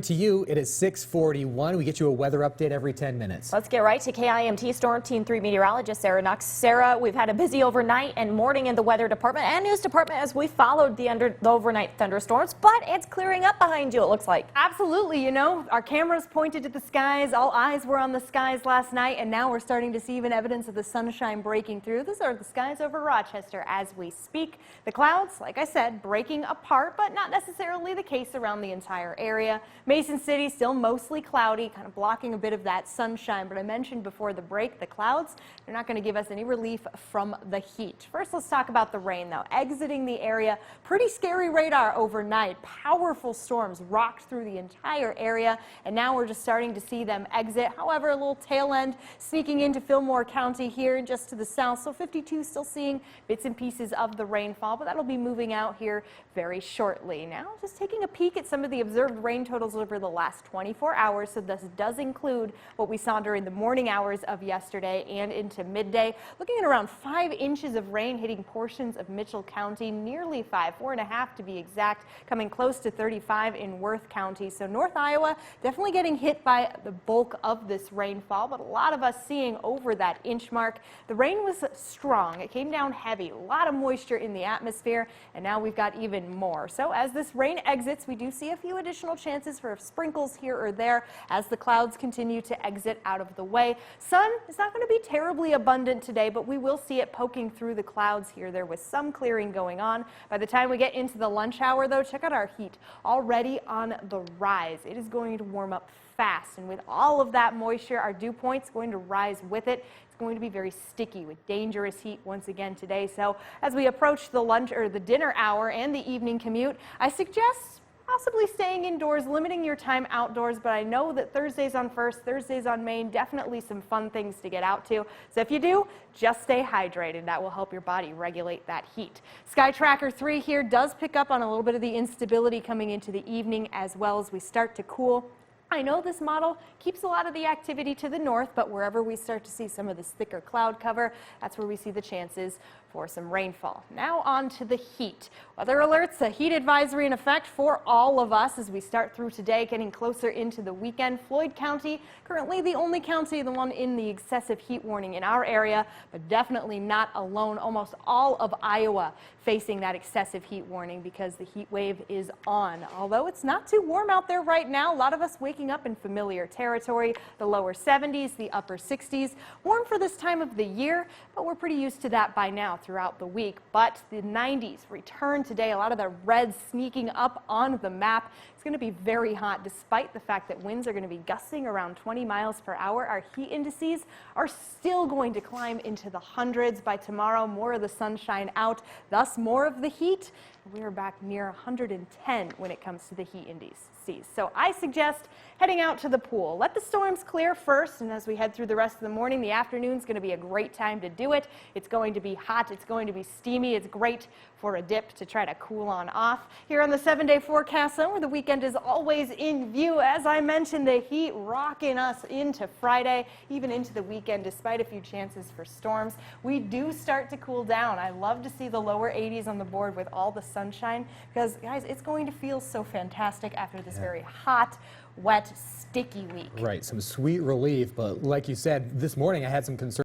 To you, it is 6:41. We get you a weather update every 10 minutes. Let's get right to KIMT Storm Team 3 meteorologist Sarah Nux. Sarah, we've had a busy overnight and morning in the weather department and news department as we followed the overnight thunderstorms, but it's clearing up behind you, it looks like. Absolutely. You know, our cameras pointed to the skies. All eyes were on the skies last night, and now we're starting to see even evidence of the sunshine breaking through. These are the skies over Rochester as we speak. The clouds, like I said, breaking apart, but not necessarily the case around the entire area. Mason City still mostly cloudy, kind of blocking a bit of that sunshine. But I mentioned before the break, the clouds, they're not going to give us any relief from the heat. First, let's talk about the rain, though. Exiting the area, pretty scary radar overnight. Powerful storms rocked through the entire area, and now we're just starting to see them exit. However, a little tail end sneaking into Fillmore County here just to the south. So 52 still seeing bits and pieces of the rainfall, but that'll be moving out here very shortly. Now, just taking a peek at some of the observed rain totals over the last 24 hours. So this does include what we saw during the morning hours of yesterday and into midday. Looking at around 5 inches of rain hitting portions of Mitchell County, nearly 4.5 to be exact, coming close to 35 in Worth County. So North Iowa definitely getting hit by the bulk of this rainfall, but a lot of us seeing over that inch mark. The rain was strong. It came down heavy, a lot of moisture in the atmosphere, and now we've got even more. So as this rain exits, we do see a few additional chances for sprinkles here or there as the clouds continue to exit out of the way. Sun is not going to be terribly abundant today, but we will see it poking through the clouds here. There was some clearing going on. By the time we get into the lunch hour, though, check out our heat already on the rise. It is going to warm up fast, and with all of that moisture, our dew point's going to rise with it. It's going to be very sticky with dangerous heat once again today. So as we approach the lunch or the dinner hour and the evening commute, I suggest possibly staying indoors, limiting your time outdoors, but I know that Thursdays on First, Thursdays on Main, definitely some fun things to get out to. So if you do, just stay hydrated. That will help your body regulate that heat. Sky Tracker 3 here does pick up on a little bit of the instability coming into the evening as well as we start to cool. I know this model keeps a lot of the activity to the north, but wherever we start to see some of this thicker cloud cover, that's where we see the chances for some rainfall. Now on to the heat. Weather alerts, a heat advisory in effect for all of us as we start through today, getting closer into the weekend. Floyd County, currently the only county, the one in the excessive heat warning in our area, but definitely not alone. Almost all of Iowa facing that excessive heat warning because the heat wave is on. Although it's not too warm out there right now, a lot of us waking up in familiar territory, the lower 70s, the upper 60s. Warm for this time of the year, but we're pretty used to that by now throughout the week. But the 90s return today, a lot of the red sneaking up on the map. It's going to be very hot despite the fact that winds are going to be gusting around 20 miles per hour. Our heat indices are still going to climb into the hundreds by tomorrow. More of the sunshine out, thus more of the heat. We are back near 110 when it comes to the heat indices. So I suggest heading out to the pool. Let the storms clear first, and as we head through the rest of the morning, the afternoon is going to be a great time to do it. It's going to be hot. It's going to be steamy. It's great for a dip to try to cool on off. Here on the 7-day forecast, though, where the weekend is always in view. As I mentioned, the heat rocking us into Friday, even into the weekend, despite a few chances for storms. We do start to cool down. I love to see the lower 80s on the board with all the sunshine because, guys, it's going to feel so fantastic after this very hot, wet, sticky week. Right, some sweet relief, but like you said, this morning I had some concerns.